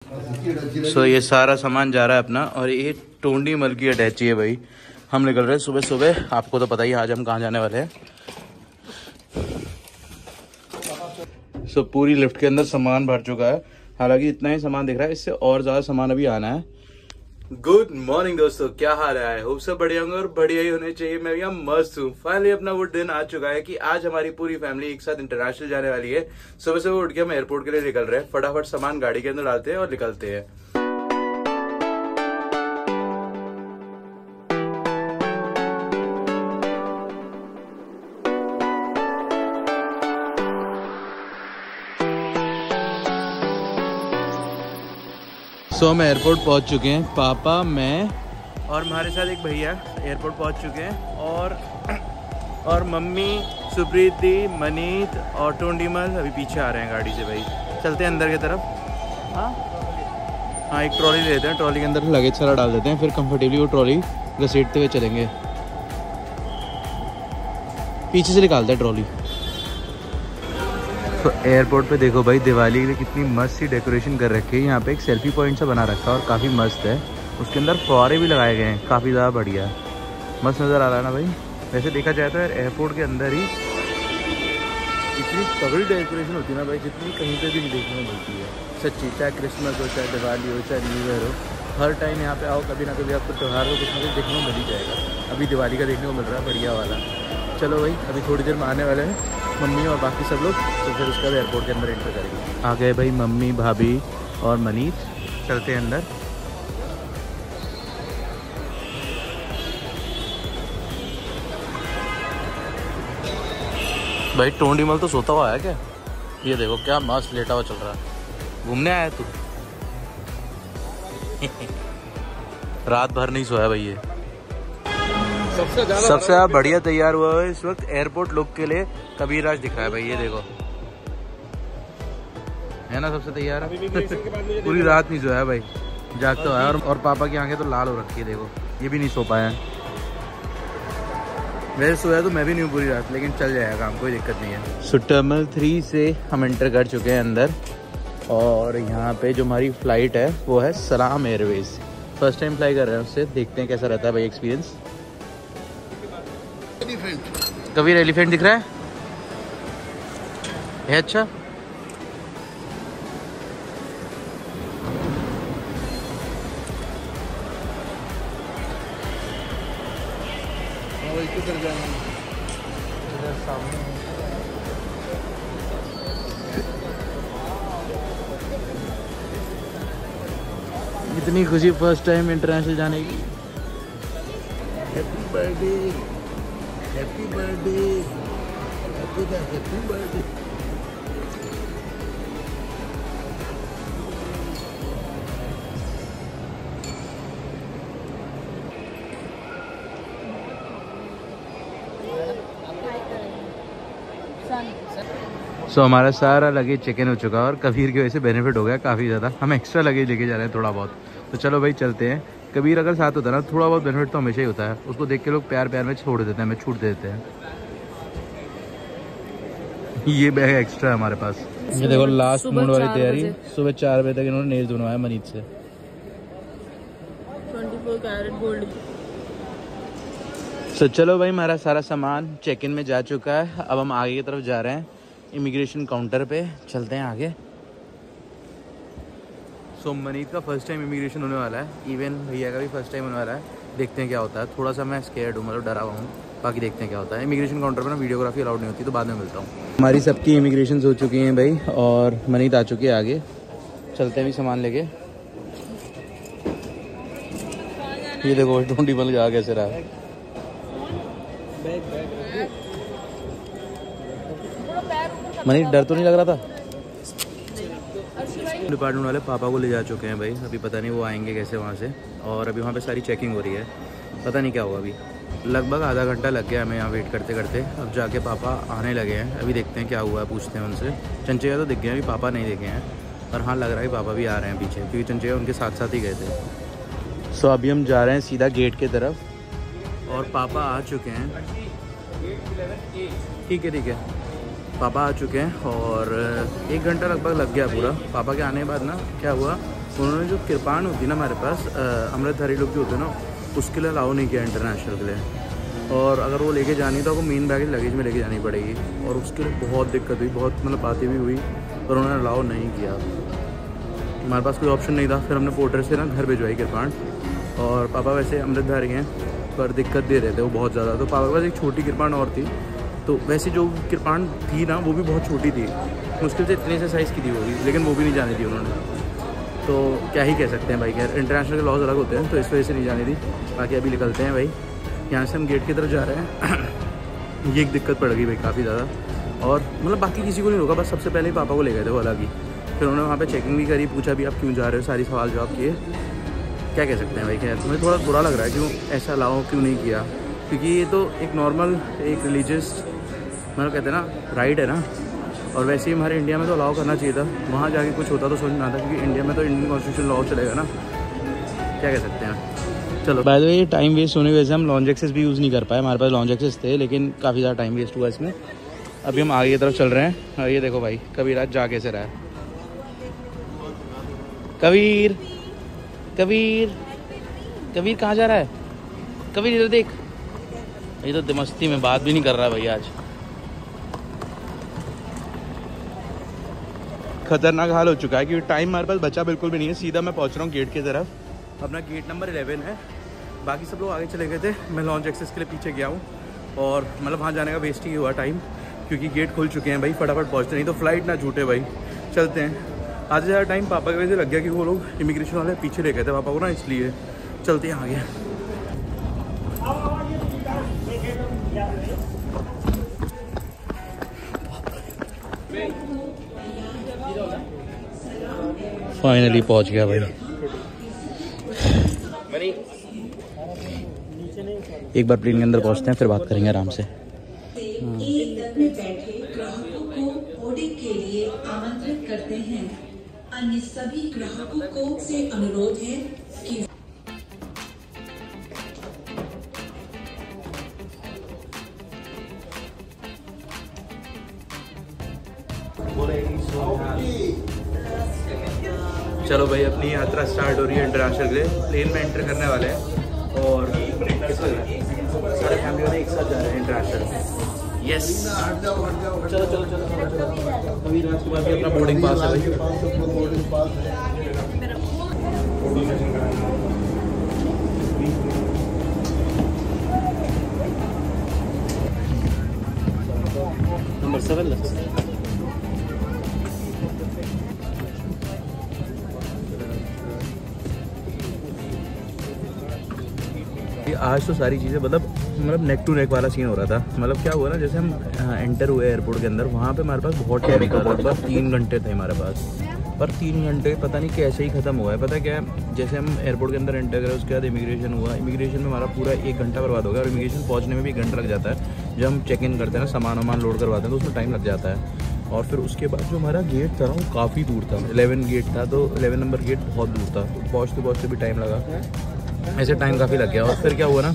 सो ये सारा सामान जा रहा है अपना, और ये टोंडी मल की अटैची है भाई। हम निकल रहे हैं सुबह सुबह, आपको तो पता ही है आज हम कहाँ जाने वाले हैं। सो पूरी लिफ्ट के अंदर सामान भर चुका है, हालांकि इतना ही सामान दिख रहा है, इससे और ज़्यादा सामान अभी आना है। गुड मॉर्निंग दोस्तों, क्या हाल है? आई होप सब बढ़िया होंगे और बढ़िया ही होने चाहिए। मैं यहाँ मस्त हूँ। फाइनली अपना वो दिन आ चुका है कि आज हमारी पूरी फैमिली एक साथ इंटरनेशनल जाने वाली है। सुबह सुबह उठ के हम एयरपोर्ट के लिए निकल रहे हैं। फटाफट सामान गाड़ी के अंदर डालते हैं और निकलते हैं। सो हम एयरपोर्ट पहुंच चुके हैं, पापा, मैं और हमारे साथ एक भैया एयरपोर्ट पहुंच चुके हैं, और मम्मी, सुप्रीति, मनीत और टोंडीमल अभी पीछे आ रहे हैं गाड़ी से। भाई चलते हैं अंदर की तरफ। हाँ, एक ट्रॉली ले लेते हैं, ट्रॉली के अंदर लगेज सारा डाल देते हैं, फिर कंफर्टेबली वो ट्रॉली घसीटते हुए चलेंगे। पीछे से निकालते हैं ट्रॉली। तो एयरपोर्ट पे देखो भाई, दिवाली के लिए कितनी मस्त सी डेकोरेशन कर रखी है। यहाँ पे एक सेल्फी पॉइंट सा बना रखा है और काफ़ी मस्त है। उसके अंदर फुहारे भी लगाए गए हैं, काफ़ी ज़्यादा बढ़िया है, मस्त नज़र आ रहा है ना भाई। वैसे देखा जाए तो यार एयरपोर्ट के अंदर ही इतनी तगड़ी डेकोरेशन होती है ना भाई, जितनी कहीं पे भी नहीं देखने को मिलती है सच्ची। चाहे क्रिसमस हो, चाहे दिवाली हो, चाहे न्यू ईयर हो, हर टाइम यहाँ पे आओ, कभी ना कभी आपको त्यौहार को कुछ ना कुछ देखने को मिल ही जाएगा। अभी दिवाली का देखने को मिल रहा है बढ़िया वाला। चलो भाई, अभी थोड़ी देर में आने वाले हैं मम्मी और बाकी सब लोग, तो फिर उसका भी एयरपोर्ट के अंदर एंटर करेंगे। आ गए भाई मम्मी, भाभी और मनीत, चलते हैं अंदर। भाई टोंडीमल तो सोता हुआ है क्या? ये देखो क्या मस्त लेटा हुआ चल रहा है। घूमने आया तू? रात भर नहीं सोया भाई ये। सबसे ज्यादा बढ़िया तैयार हुआ है इस वक्त एयरपोर्ट लुक के लिए कबीर राज दिख रहा है भाई। ये देखो, है ना सबसे तैयार है। पूरी रात नहीं सोया है भाई, जागता हुआ है। और पापा की आंखें तो लाल हो रखी है, देखो ये भी नहीं सो पाया है। वैसे सोया तो मैं भी नहीं हूँ पूरी रात, लेकिन चल जाएगा काम, कोई दिक्कत नहीं है। सो टर्मिनल 3 से हम एंटर कर चुके हैं अंदर, और यहाँ पे जो हमारी फ़्लाइट है वो है सलाम एयरवेज। फर्स्ट टाइम फ्लाई कर रहे हैं उससे, देखते हैं कैसा रहता है भाई एक्सपीरियंस। कबीर एलिफेंट दिख रहा है अच्छा। इतनी खुशी फर्स्ट टाइम इंटरनेशनल जाने की। Happy birthday, happy birthday, happy birthday. So हमारा सारा लगेज चेक इन हो चुका है, और कबीर की वजह से बेनिफिट हो गया काफ़ी ज़्यादा। हम एक्स्ट्रा लगेज लेके जा रहे हैं थोड़ा बहुत। तो चलो भाई चलते हैं। कबीर अगर साथ होता है ना, थोड़ा बहुत बेनिफिट तो हमेशा ही होता है। उसको देख के लोग प्यार प्यार में छोड़ देते हैं, हमें छूट देते हैं। ये बैग एक्स्ट्रा है हमारे पास। ये देखो लास्ट मोड वाली तैयारी। सुबह 4 बजे तक इन्होंने नेल्स बनवाया मनीत से। 24 कैरेट गोल्ड। सो चलो भाई, हमारा सारा सामान चेक इन में जा चुका है। अब हम आगे की तरफ जा रहे हैं, इमिग्रेशन काउंटर पे चलते हैं आगे। सो मनीत का फर्स्ट टाइम इमिग्रेशन होने वाला है, इवन भैया का भी फर्स्ट टाइम होने वाला है। देखते हैं क्या होता है। थोड़ा सा मैं स्केर्ड हूँ, मतलब डरा हुआ हूँ, बाकी देखते हैं क्या होता है। इमिग्रेशन काउंटर पर ना वीडियोग्राफी अलाउड नहीं होती, तो बाद में मिलता हूँ। हमारी सबकी इमिग्रेशन हो चुकी हैं भाई, और मनीत आ चुकी है आगे। चलते हैं भी सामान लेके। ये देखो टोंडीमल आ कैसे रहा है। मनीत डर तो नहीं लग रहा था? डिपार्टमेंट वाले पापा को ले जा चुके हैं भाई, अभी पता नहीं वो आएंगे कैसे वहाँ से। और अभी वहाँ पे सारी चेकिंग हो रही है, पता नहीं क्या होगा। अभी लगभग आधा घंटा लग गया हमें यहाँ वेट करते करते। अब जाके पापा आने लगे हैं, अभी देखते हैं क्या हुआ है, पूछते हैं उनसे। चंचैया तो दिख गए, अभी पापा नहीं दिखे हैं, पर हाँ लग रहा है कि पापा भी आ रहे हैं पीछे, क्योंकि चंचैया उनके साथ साथ ही गए थे। सो अभी हम जा रहे हैं सीधा गेट की तरफ, और पापा आ चुके हैं। ठीक है, पापा आ चुके हैं, और 1 घंटा लगभग लग गया पूरा। पापा के आने के बाद ना क्या हुआ, उन्होंने जो किरपान होती है ना हमारे पास, अमृतधारी लोग जो होते हैं ना, उसके लिए अलाउ नहीं किया इंटरनेशनल के लिए। और अगर वो लेके जानी तो आपको मेन बैगेज लगेज में लेके जानी पड़ेगी, और उसके लिए बहुत दिक्कत हुई, बहुत मतलब बातें भी हुई, और उन्होंने अलाउ नहीं किया। हमारे पास कोई ऑप्शन नहीं था, फिर हमने पोर्टर से ना घर भिजवाई किरपान। और पापा वैसे अमृतधारी हैं पर दिक्कत दे रहे थे वो बहुत ज़्यादा, तो पापा के पास एक छोटी किरपान और थी। तो वैसे जो किरपान थी ना वो भी बहुत छोटी थी, मुश्किल से इतने से साइज़ की थी वो भी, लेकिन वो भी नहीं जाने दी उन्होंने। तो क्या ही कह सकते हैं भाई, खैर इंटरनेशनल के लॉज अलग होते हैं, तो इस वजह से नहीं जाने दी। बाकी अभी निकलते हैं भाई, यहाँ से हम गेट की तरफ जा रहे हैं। ये एक दिक्कत पड़ गई भाई काफ़ी ज़्यादा, और मतलब बाकी किसी को नहीं रोका, बस सबसे पहले ही पापा को ले गए थे वो अलग ही। फिर उन्होंने वहाँ पे चेकिंग भी करी, पूछा भी आप क्यों जा रहे हो, सारी सवाल जवाब किए। क्या कह सकते हैं भाई, खैर मुझे थोड़ा बुरा लग रहा है क्यों ऐसा अलाउ क्यों नहीं किया, क्योंकि ये तो एक नॉर्मल एक रिलीजियस मतलब कहते हैं ना राइट है ना। और वैसे ही हमारे इंडिया में तो अलाउ करना चाहिए था, वहाँ जाके कुछ होता तो समझ में आता, क्योंकि इंडिया में तो इंडियन कॉन्स्टिट्यूशन लॉ चलेगा ना, क्या कह सकते हैं। चलो by the way, time waste होने की वजह से हम लॉन्च एक्सेस भी यूज़ नहीं कर पाए। हमारे पास लॉन्च एक्सेस थे लेकिन काफ़ी ज़्यादा टाइम वेस्ट हुआ इसमें। अभी हम आगे की तरफ चल रहे हैं, और ये देखो भाई कबीर आज जा कैसे रहा है। कबीर कबीर कबीर कहाँ जा रहा है? कबीर इधर देख, ये तो मस्ती में बात भी नहीं कर रहा भाई आज। खतरनाक हाल हो चुका है क्योंकि टाइम हमारे पास बचा बिल्कुल भी नहीं है। सीधा मैं पहुंच रहा हूँ गेट की तरफ, अपना गेट नंबर 11 है। बाकी सब लोग आगे चले गए थे, मैं लॉन्च एक्सेस के लिए पीछे गया हूँ, और मतलब वहाँ जाने का वेस्ट ही हुआ टाइम, क्योंकि गेट खुल चुके हैं भाई, फटाफट पहुँचते, नहीं तो फ्लाइट ना छूटे भाई। चलते हैं, आधे ज़्यादा टाइम पापा की वजह से लग गया, क्योंकि वो लोग इमिग्रेशन वाले पीछे ले गए थे पापा को ना, इसलिए। चलते हैं आगे। फाइनली पहुंच गया भाई। एक बार प्लेन के अंदर पहुंचते हैं, फिर बात करेंगे आराम से। एक दल में बैठे ग्राहकों को बोर्डिंग के लिए आमंत्रित करते हैं। अन्य सभी ग्राहकों को से अनुरोध है कि चलो भाई, अपनी यात्रा स्टार्ट हो रही है इंटरनेशनल के लिए। प्लेन में एंटर करने वाले हैं, और सारे फैमिली वाले एक साथ जा रहे हैं इंटरनेशनल। यस, चलो चलो चलो। अभी रात के बाद अपना बोर्डिंग पास है भाई। नंबर 7। आज तो सारी चीज़ें मतलब नेक टू नेक वाला सीन हो रहा था। मतलब क्या हुआ ना, जैसे हम एंटर हुए एयरपोर्ट के अंदर, वहाँ पे हमारे पास बहुत टाइम था, लगभग 3 घंटे थे हमारे पास। पर 3 घंटे पता नहीं कैसे ही ख़त्म हुआ है। पता क्या है, जैसे हम एयरपोर्ट के अंदर एंटर करें, उसके बाद इमिग्रेशन हुआ। इमिग्रेशन में हमारा पूरा 1 घंटा बर्बाद हो गया, और इमिग्रेशन पहुँचने में भी 1 घंटा लग जाता है। जब हम चेक इन करते हैं ना, सामान वामान लोड करवाते हैं, तो उसमें टाइम लग जाता है। और फिर उसके बाद जो हमारा गेट था ना, वो काफ़ी दूर था। 11 गेट था, तो 11 नंबर गेट बहुत दूर था, तो पहुँचते भी टाइम लगा, ऐसे टाइम काफ़ी लग गया। और फिर क्या हुआ ना,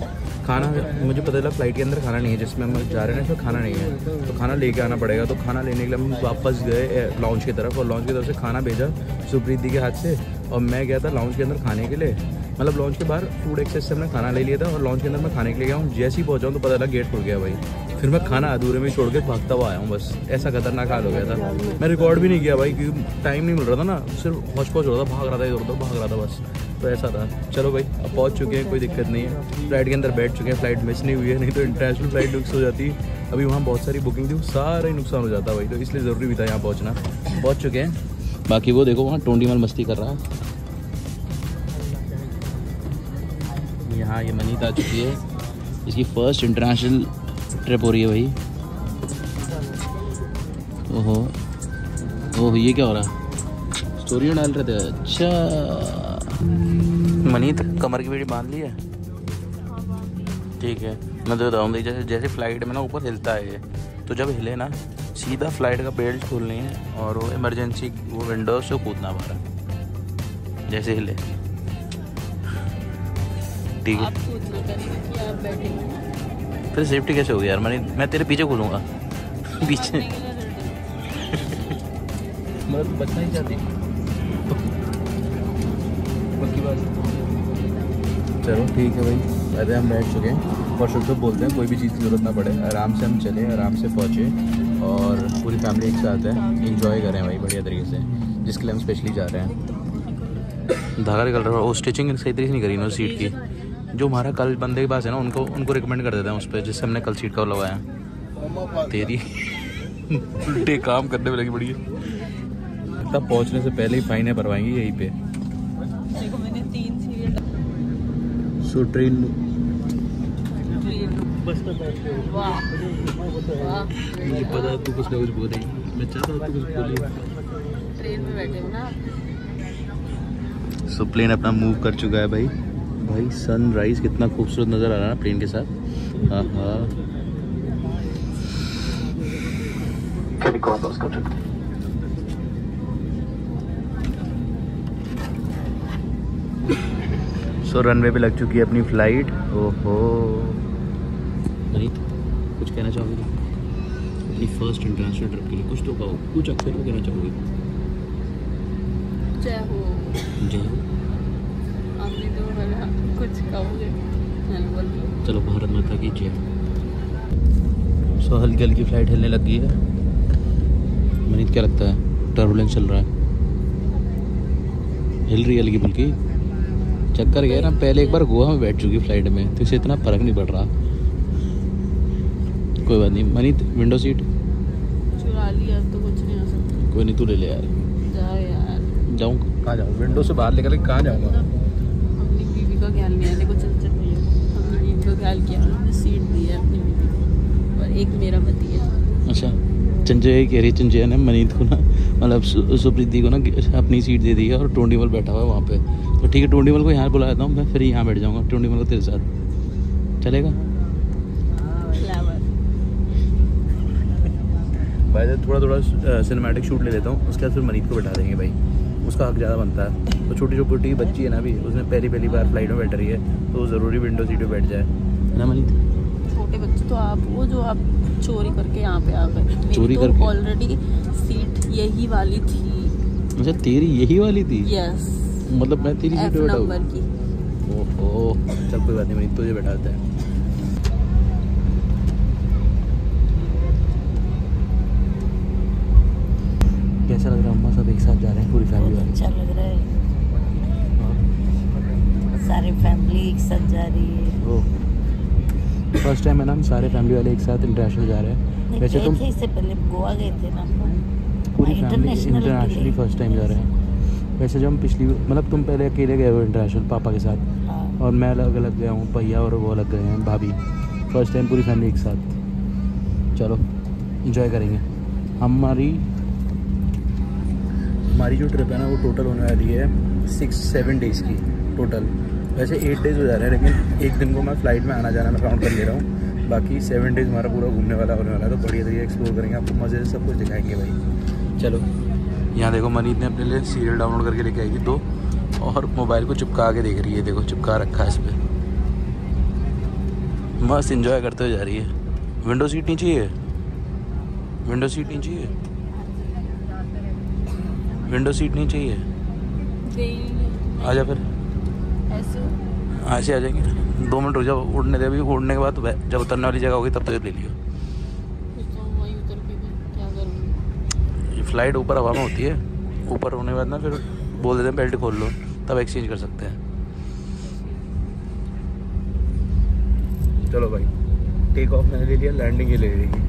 खाना मुझे पता चला फ्लाइट के अंदर खाना नहीं है, जिसमें हम जा रहे हैं ना, इसमें खाना नहीं है, तो खाना लेके आना पड़ेगा। तो खाना लेने के लिए हम वापस गए लॉन्च की तरफ, और लॉन्च की तरफ से खाना भेजा सुप्रीत दी के हाथ से, और मैं गया था लॉन्च के अंदर खाने के लिए। मतलब लॉन्च के बाहर फूड एक्सेस से हमने खाना ले लिया था, और लॉन्च के अंदर मैं खाने के लिए गया हूँ। जैसे ही पहुँचा हूँ तो पता लगा गेट खुल गया भाई। फिर मैं खाना अधूरे में छोड़ के भागता हुआ आया हूँ, बस ऐसा खतरनाक हाल हो गया था। मैं रिकॉर्ड भी नहीं किया भाई, क्योंकि टाइम नहीं मिल रहा था ना, सिर्फ हौच पौच हो रहा था, भाग रहा था इधर उधर, भाग रहा था बस, तो ऐसा था। चलो भाई, अब पहुँच चुके हैं, कोई दिक्कत नहीं है, फ्लाइट के अंदर बैठ चुके हैं। फ्लाइट मिस नहीं हुई है, नहीं तो इंटरनेशनल फ्लाइट मिस हो जाती। अभी वहाँ बहुत सारी बुकिंग थी, वो सारा ही नुकसान हो जाता भाई, तो इसलिए ज़रूरी भी था यहाँ पहुँचना। पहुँच चुके हैं। बाकी वो देखो वहाँ टोंडी मस्ती कर रहा है। यहाँ ये मनीत आ चुकी है, इसकी फर्स्ट इंटरनेशनल ट्रिप हो रही है भाई। ओहो ओह, ये क्या हो रहा, स्टोरी डाल रहे थे। अच्छा मनीत, कमर की बेड़ी बांध ली है? ठीक है, मैं तो बताऊँ, जैसे फ्लाइट में ना ऊपर हिलता है ये, तो जब हिले ना, सीधा फ्लाइट का बेल्ट खोलनी है, और वो इमरजेंसी वो विंडो से कूदना बाहर, जैसे हिले। ठीक है, फिर सेफ्टी कैसे होगी यार? मैं तेरे पीछे कूदूंगा पीछे। मतलब बचना ही चाहती। चलो ठीक है भाई, अरे हम बैठ चुके हैं और शुभ बोलते हैं कोई भी चीज़ की ज़रूरत ना पड़े, आराम से हम चले, आराम से पहुँचे और पूरी फैमिली एक साथ है, इंजॉय करें भाई बढ़िया तरीके से, जिसके लिए हम स्पेशली जा रहे हैं। धागा निकल रहा है, वो स्टिचिंग सही तरीके से नहीं करी ना सीट की, जो हमारा कल बंदे के पास है ना उनको रिकमेंड कर देते हैं उस पर, जिससे हमने कल सीट कवर लगवाया। तेरी उल्टे काम करने में लगी बड़ी है, तब पहुँचने से पहले ही फाइनें भरवाएंगी यहीं पे। सो ट्रेन बस में बैठ के मुझे पता है तू कुछ ना कुछ बोलेगी, मैं चाहता हूँ तू कुछ बोले। ट्रेन में बैठे हो ना। सो प्लेन अपना मूव कर चुका है भाई। भाई सनराइज कितना खूबसूरत नज़र आ रहा है ना प्लेन के साथ। हाँ सो रनवे पे लग चुकी है अपनी फ्लाइट। ओहो कुछ कहना चाहोगे अपनी फर्स्ट इंटरनेशनल ट्रिप के लिए? कुछ तो कहो, कुछ अक्सर को कहना चाहोगे? जय हो। जय हो। आपने तो बोला कुछ कहोगे? चलो भारत माता की जय। सो हल्की हल्की फ्लाइट हिलने लग गई है। मनीत क्या लगता है, टर्बुलेंस चल रहा है? हिल रही है हल्की फुल्की। चक्कर गया ना, पहले एक बार गोवा में बैठ चुकी फ्लाइट में, तो इसे इतना फर्क नहीं पड़ रहा। कोई बात नहीं मनीत, विंडो सीट चुरा लिया तो कुछ नहीं हो सकता। कोई नहीं, तू ले ले यार। जाओ यार। जाऊँ कहाँ जाऊँ? विंडो से बाहर निकल के कहाँ जाऊँगा? अपनी बीवी का ख्याल नहीं है, देखो चंचल भैया अपनी बीवी का ख्याल किया, उन्होंने सीट दी है अपनी बीवी को, और एक मेरा पति है। अच्छा चंजय यही कह रही है, चंजय ने मनीत को ना, मतलब सुप्रीति को ना अपनी सीट दे दी है और टोंडीमल बैठा हुआ है वहाँ पे। तो ठीक है, टोंडीमल को यहाँ बुला देता हूँ मैं, फिर यहाँ बैठ जाऊँगा टोंडीमल को तेरे साथ, चलेगा? भाई थोड़ा थोड़ा सिनेमैटिक शूट ले लेता हूँ, उसके बाद फिर मनीत को बैठा देंगे भाई, उसका हक ज़्यादा बनता है। तो छोटी छोटी बच्ची है ना अभी, उसने पहली बार फ्लाइट में बैठ रही है, तो ज़रूरी विंडो सीट पे बैठ जाए, है ना मनीत? छोटे बच्चे तो आप वो जो आप चोरी करके यहाँ पे आ गए। चोरी करके? ऑलरेडी सीट यही वाली थी। अच्छा तेरी यही वाली थी? यस। मतलब मैं तेरी सीट पे बैठा हूँ? नंबर की। ओहो चल कोई बात नहीं मनीत, तुझे बैठाते हैं। कैसा लग रहा है? अम्मा सब एक साथ जा रहे हैं पूरी फैमिली वाले? अच्छा लग रहा है, सारी फैमिली एक साथ जा रही है। ओह फर्स्ट टाइम है ना, हम सारे फैमिली वाले एक साथ इंटरनेशनल जा रहे हैं। वैसे तुम इससे पहले गोवा गए थे ना? पूरी फैमिली इंटरनेशनली फर्स्ट टाइम जा रहे हैं। वैसे जब हम पिछली, मतलब तुम पहले अकेले गए हो इंटरनेशनल पापा के साथ, हाँ। और मैं अलग अलग गया हूँ, भैया और वो अलग गए हैं, भाभी। फर्स्ट टाइम पूरी फैमिली एक साथ। चलो इंजॉय करेंगे। हमारी जो ट्रिप है ना वो टोटल होने वाली है 6-7 डेज़ की टोटल। वैसे 8 डेज़ हो जा रहे हैं, लेकिन एक दिन को मैं फ़्लाइट में आना जाना मैं काउंट कर ले रहा हूँ। बाकी 7 डेज़ हमारा पूरा घूमने वाला होने वाला है, तो बढ़िया तरीके एक्सप्लोर करेंगे, आपको मज़े से सब कुछ दिखाएंगे भाई। चलो यहाँ देखो मनीत ने अपने लिए सीरियल डाउनलोड करके लेके आएगी 2, और मोबाइल को चिपका के देख रही है, देखो चिपका रखा है इस पर, मस्त इंजॉय करते हुए जा रही है। विंडो सीट नहीं चाहिए? विंडो सीट नहीं चाहिए? विंडो सीट नहीं चाहिए? आजा फिर ऐसे आ जाएंगे। 2 मिनट रुक जाओ, उड़ने दे, अभी उड़ने के बाद जब उतरने वाली जगह होगी तब तो ले लियो। ये फ्लाइट ऊपर हवा में होती है, ऊपर होने के बाद ना फिर बोल देते हैं बेल्ट खोल लो, तब एक्सचेंज कर सकते हैं। चलो भाई टेक ऑफ मैंने ले लिया, लैंडिंग ये ले लेगी।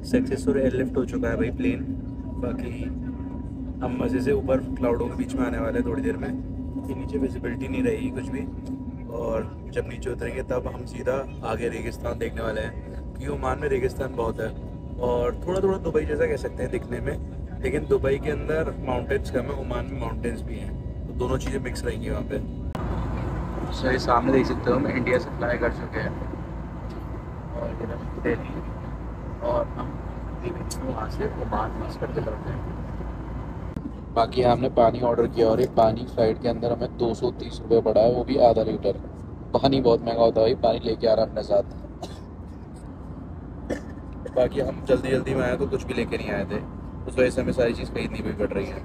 सक्सेसफुल एयरलिफ्ट हो चुका है भाई प्लेन। बाकी हम मज़े से ऊपर क्लाउडों के बीच में आने वाले हैं थोड़ी देर में, कि नीचे विजिबिलिटी नहीं रहेगी कुछ भी, और जब नीचे उतरेंगे तब हम सीधा आगे रेगिस्तान देखने वाले हैं, क्योंकि ओमान में रेगिस्तान बहुत है और थोड़ा थोड़ा दुबई जैसा कह सकते हैं दिखने में, लेकिन दुबई के अंदर माउंटेन्स कम है, ओमान में माउंटेन्स भी हैं, तो दोनों चीज़ें मिक्स रहेंगी वहाँ पे। तो ये सामने देख सकते हो, हम इंडिया से फ्लाई कर चुके हैं और ये दिल्ली, और हम वहाँ से ओमान मस्कट पे लौटे हैं। बाकी हमने पानी ऑर्डर किया और ये पानी फ्लाइट के अंदर हमें 230 रुपये पड़ा है, वो भी आधा लीटर। पानी बहुत महंगा होता है भाई, पानी लेके आ रहा अपने साथ। बाकी हम जल्दी में आए तो कुछ भी लेके नहीं आए थे, उस वजह से हमें सारी चीज़ खरीदनी भी पड़ रही है।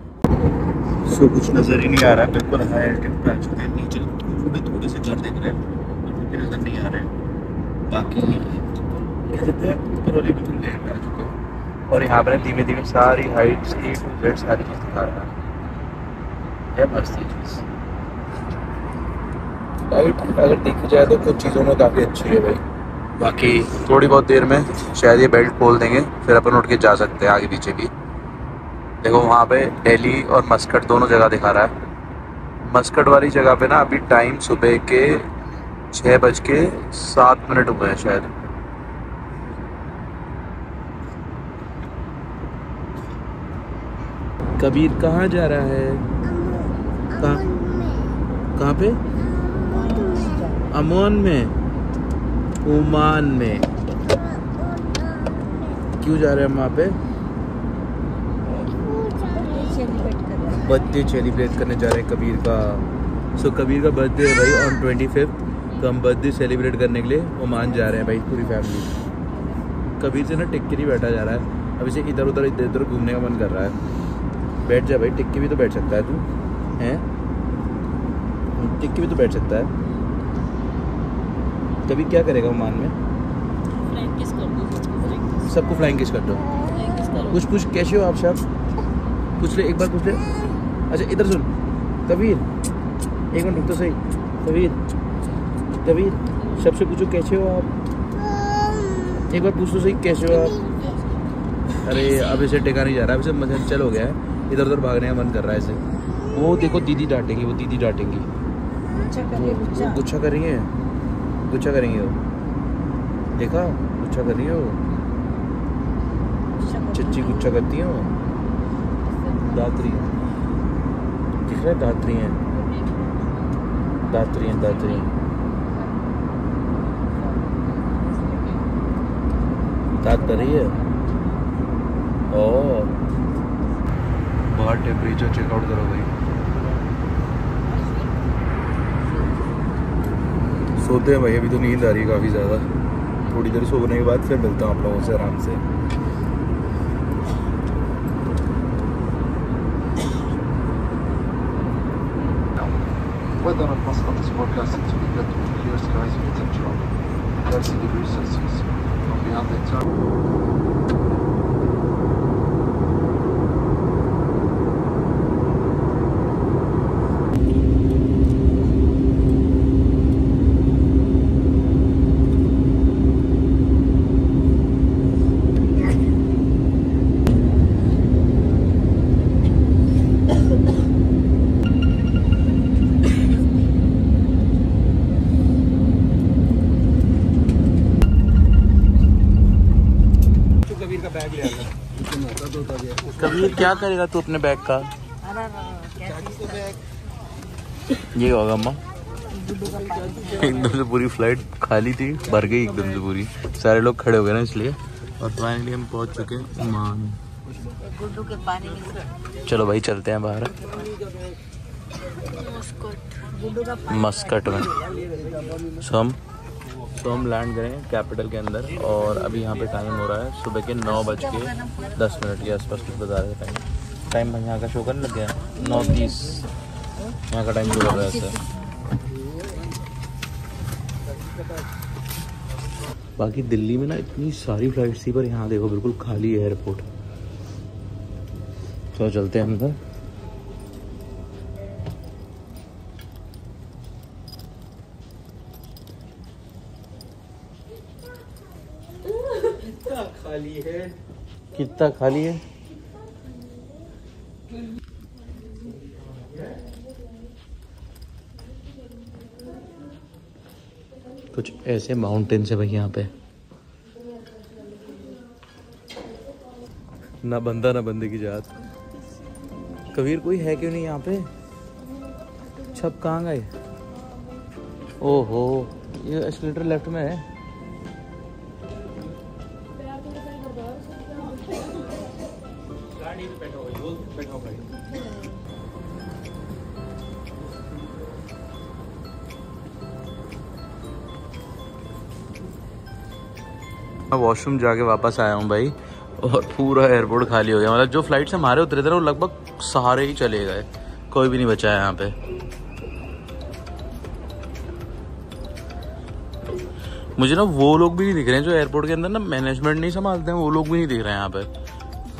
कुछ नज़र ही नहीं आ रहा है, बिल्कुल हाई एल्टीट्यूड पे आ चुके हैं। नीचे थोड़े से घर दिख रहे हैं, नज़र नहीं आ रहे हैं। बाकी कह सकते हैं ऊपर वाले बिल्कुल लेट में आ चुके हैं और यहाँ पर धीमे सारी हाइट्स A to Z सारी चीज़ दिखा रहा है। मस्त चीज़ लाइट अगर देखी जाए तो कुछ चीज़ों में काफ़ी अच्छी है भाई। बाकी थोड़ी बहुत देर में शायद ये बेल्ट खोल देंगे, फिर अपन उठ के जा सकते हैं आगे पीछे भी। देखो वहाँ पे दिल्ली और मस्कट दोनों जगह दिखा रहा है। मस्कट वाली जगह पे ना अभी टाइम सुबह के 6:07 हुए हैं शायद। कबीर कहाँ जा रहा है? कहाँ पे? अमान में, ओमान में। क्यों जा रहे हैं हम वहाँ पे? बर्थडे सेलिब्रेट करने जा रहे हैं कबीर का। सो कबीर का बर्थडे है भाई ऑन 25, तो हम बर्थडे सेलिब्रेट करने के लिए ओमान जा रहे हैं भाई पूरी फैमिली। कबीर से ना टिक के नहीं बैठा जा रहा है, अभी से इधर उधर घूमने का मन कर रहा है। बैठ जा भाई, टिक के भी तो बैठ सकता है तू, हैं? टिक के भी तो बैठ सकता है। कभी क्या करेगा ओमान में? फ्लाइंग किस कर दो सबको फ्लाइंग किस कर दो। कुछ कैसे हो आप सब? पूछ ले, एक बार पूछ ले। अच्छा इधर सुन कबीर, एक मिनट रुक तो सही। कबीर सबसे पूछो कैसे हो आप, एक बार पूछ तो सही कैसे हो आप। अरे अब इसे टेका नहीं जा रहा, अब इसे मजा चल हो गया है, इधर उधर भागने का मन कर रहा है इसे। वो देखो दीदी डांटेंगी, वो दीदी डांटेंगी। गुच्छा कर रही है, गुच्छा करेंगे वो, देखा गुच्छा कर रही है वो, चच्ची गुच्छा करती है वो। दात्री दिख रहा है, दात्री हैं, दात्री हैं, दात्री हैं, दांत कर रही है। और बाहर टेम्परेचर चेकआउट करो भाई। सोते हैं भाई, अभी तो नींद आ रही है काफ़ी ज़्यादा। थोड़ी देर सोने के बाद फिर मिलता हूँ आप लोगों से आराम से। Weather at Muscat is forecasted to be good with clear skies with a temperature of 30 degrees Celsius. From beyond the term. Kabir क्या करेगा तू अपने बैग का? ये होगा अम्मा, एकदम से पूरी फ्लाइट खाली थी, भर गई एकदम से पूरी, सारे लोग खड़े हो गए ना इसलिए। और फाइनली हम पहुंच चुके हैं ओमान। गुड्डू के पानी में चलो भाई चलते हैं बाहर मस्कट में। सो हम लैंड करेंगे कैपिटल के अंदर, और अभी यहाँ पे टाइम हो रहा है सुबह के 9:10 के आसपास कुछ बता रहे हैं टाइम। यहाँ का शो करने लग गया 9:30 यहाँ का टाइम शो कर रहा है ऐसे। बाकी दिल्ली में ना इतनी सारी फ्लाइट्स थी, पर यहाँ देखो बिल्कुल खाली है एयरपोर्ट। तो चलते हैं अंदर। खाली है, कितना खाली है। कुछ ऐसे माउंटेन्स है भाई यहाँ पे, ना बंदा ना बंदे की जात। कबीर कोई है क्यों नहीं यहाँ पे? छप कहाँ गए? ओहो, ये एस्केलेटर लेफ्ट में है। मैं वॉशरूम जाके वापस आया हूँ भाई, और पूरा एयरपोर्ट खाली हो गया। मतलब जो फ्लाइट से हमारे उतरे थे वो लगभग सारे ही चले गए, कोई भी नहीं बचा है यहाँ पे। मुझे ना वो लोग भी नहीं दिख रहे हैं जो एयरपोर्ट के अंदर ना मैनेजमेंट नहीं संभालते हैं, वो लोग भी नहीं दिख रहे हैं यहाँ पे,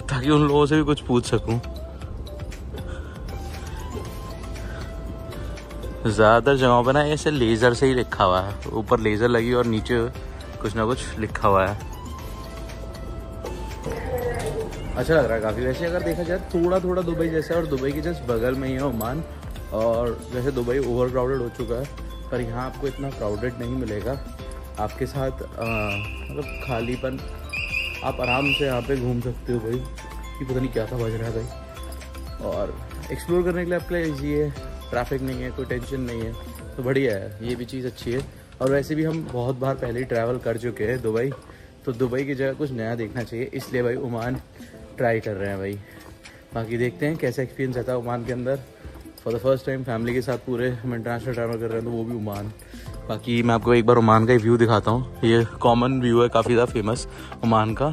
ताकि उन लोगों से भी कुछ पूछ सकूं। ज़्यादातर जगहों पे ना ऐसे लेज़र से ही लिखा हुआ है, ऊपर लेज़र लगी और नीचे कुछ ना कुछ लिखा हुआ है। अच्छा लग रहा है काफ़ी। वैसे अगर देखा जाए थोड़ा थोड़ा दुबई जैसा है, और दुबई के जस्ट बगल में ही है ओमान। और वैसे दुबई ओवर क्राउडेड हो चुका है, पर यहाँ आपको इतना क्राउडेड नहीं मिलेगा। आपके साथ मतलब खालीपन, आप आराम से यहाँ पे घूम सकते हो भाई। कि पता नहीं क्या था बज रहा है भाई। और एक्सप्लोर करने के लिए आपके लिए ईजी है, ट्रैफिक नहीं है, कोई टेंशन नहीं है, तो बढ़िया है, ये भी चीज़ अच्छी है। और वैसे भी हम बहुत बार पहले ही ट्रैवल कर चुके हैं दुबई, तो दुबई की जगह कुछ नया देखना चाहिए, इसलिए भाई ओमान ट्राई कर रहे हैं भाई। बाकी देखते हैं कैसा एक्सपीरियंस रहता है ओमान के अंदर। For the first time family के साथ पूरे हम इंटरनेशनल ट्रैवल कर रहे हैं, तो वो भी ओमान। बाकी मैं आपको एक बार ओमान का व्यू दिखाता हूँ। ये कॉमन व्यू है, काफ़ी ज़्यादा फेमस ओमान का।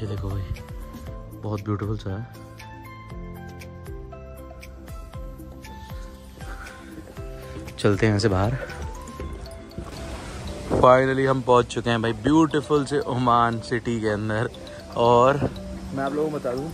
ये देखो भाई, बहुत ब्यूटीफुल सा है। चलते हैं यहाँ से बाहर। फाइनली हम पहुँच चुके हैं भाई ब्यूटीफुल से ओमान सिटी के अंदर। और मैं आप लोगों को बता दूँ,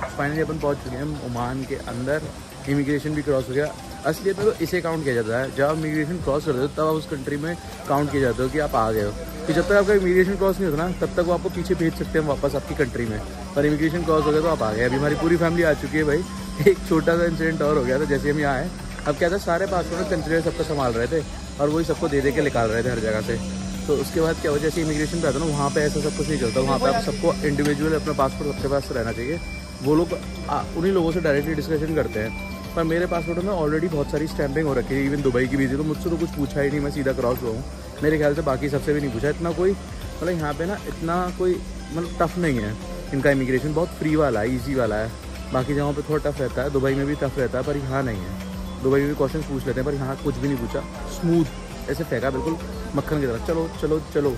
फाइनली अपन पहुँच चुके हैं ओमान के अंदर। इमिग्रेशन भी क्रॉस हो गया। असलियत में तो इसे काउंट किया जाता है, जब आप इमिग्रेशन क्रॉस करते हो तब आप उस कंट्री में काउंट किया जाता हो कि आप आ गए हो। कि जब तक आपका इमिग्रेशन क्रॉस नहीं होता ना, तब तक वो आपको पीछे भेज सकते हैं वापस आपकी कंट्री में। पर इमिग्रेशन क्रॉस हो गया तो आप आ गए। अभी हमारी पूरी फैमिली आ चुकी है भाई। एक छोटा सा इंसिडेंट और हो गया था, जैसे हम यहाँ आए, अब क्या था, सारे पासपोर्ट कंट्री सबको संभाल रहे थे और वही सबको दे के निकाल रहे थे हर जगह से। तो उसके बाद क्या हुआ, जैसे इमिग्रेशन पे आता ना, वहाँ पे ऐसा सब कुछ नहीं चलता। वहाँ पे आप सबको इंडिविजुअल अपना पासपोर्ट सबके पास रहना चाहिए। वो लोग उन्हीं लोगों से डायरेक्टली डिस्कशन करते हैं। पर मेरे पासपोर्ट में ऑलरेडी बहुत सारी स्टैंपिंग हो रखी है, इवन दुबई की भी थी, तो मुझसे तो कुछ पूछा ही नहीं, मैं सीधा क्रॉस हुआ हूँ। मेरे ख्याल से बाकी सबसे भी नहीं पूछा। इतना कोई मतलब यहाँ पे ना इतना कोई मतलब टफ नहीं है इनका इमिग्रेशन, बहुत फ्री वाला है, ईजी वाला है। बाकी जगहों पे थोड़ा टफ रहता है, दुबई में भी टफ रहता है, पर यहाँ नहीं है। दुबई में भी क्वेश्चन पूछ लेते हैं, पर यहाँ कुछ भी नहीं पूछा, स्मूथ ऐसे फेंका बिल्कुल मक्खन की तरह, चलो चलो चलो।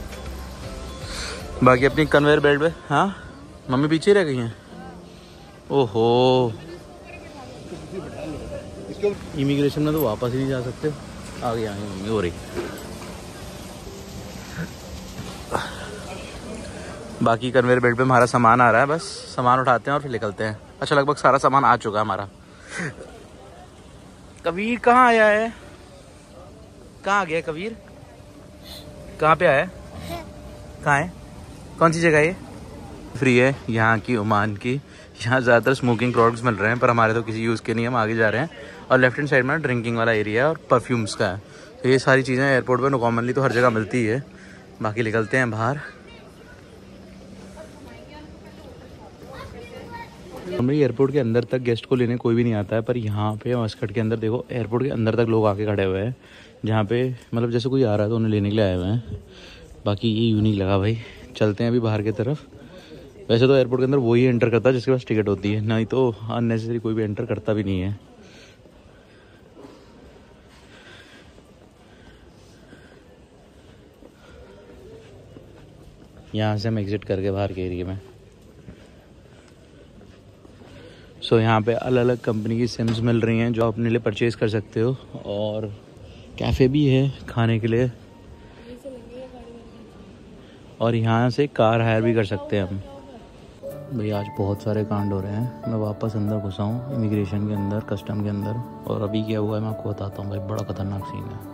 बाकी अपनी कन्वेयर बेल्ट पे, हाँ मम्मी पीछे रह गई हैं। ओहो, इमिग्रेशन में तो वापस ही नहीं जा सकते। आगे मम्मी हो रही। बाकी कन्वेयर बेल्ट पे हमारा सामान आ रहा है, बस सामान उठाते हैं और फिर निकलते हैं। अच्छा, लगभग सारा सामान आ चुका है हमारा। कबीर कहाँ आया है? कहाँ आ गया कबीर? कहाँ पे आया? कहाँ है? कौन सी जगह है? फ्री है यहाँ की, ओमान की। यहाँ ज़्यादातर स्मोकिंग प्रोडक्ट्स मिल रहे हैं, पर हमारे तो किसी यूज़ के नहीं, हम आगे जा रहे हैं। और लेफ्ट हैंड साइड में ड्रिंकिंग वाला एरिया है और परफ्यूम्स का है। तो ये सारी चीज़ें एयरपोर्ट पर कॉमनली तो हर जगह मिलती ही है। बाकी निकलते हैं बाहर। हमारे एयरपोर्ट के अंदर तक गेस्ट को लेने कोई भी नहीं आता है, पर यहाँ पे मस्कट के अंदर देखो, एयरपोर्ट के अंदर तक लोग आके खड़े हुए हैं, जहाँ पे मतलब जैसे कोई आ रहा है तो उन्हें लेने के लिए आए हुए हैं। बाकी ये यूनिक लगा भाई। चलते हैं अभी बाहर की तरफ। वैसे तो एयरपोर्ट के अंदर वही एंटर करता है जिसके पास टिकट होती है, नहीं तो अननेसेसरी कोई भी एंटर करता भी नहीं है। यहाँ से हम एग्जिट करके बाहर के एरिया में। सो यहाँ पे अलग अलग कंपनी की सिम्स मिल रही हैं जो आप अपने लिए परचेज़ कर सकते हो, और कैफ़े भी है खाने के लिए, और यहाँ से कार हायर भी कर सकते हैं हम। भाई आज बहुत सारे कांड हो रहे हैं। मैं वापस अंदर घुसा हूँ इमिग्रेशन के अंदर, कस्टम के अंदर, और अभी क्या हुआ है मैं आपको बताता हूँ भाई। बड़ा खतरनाक सीन है।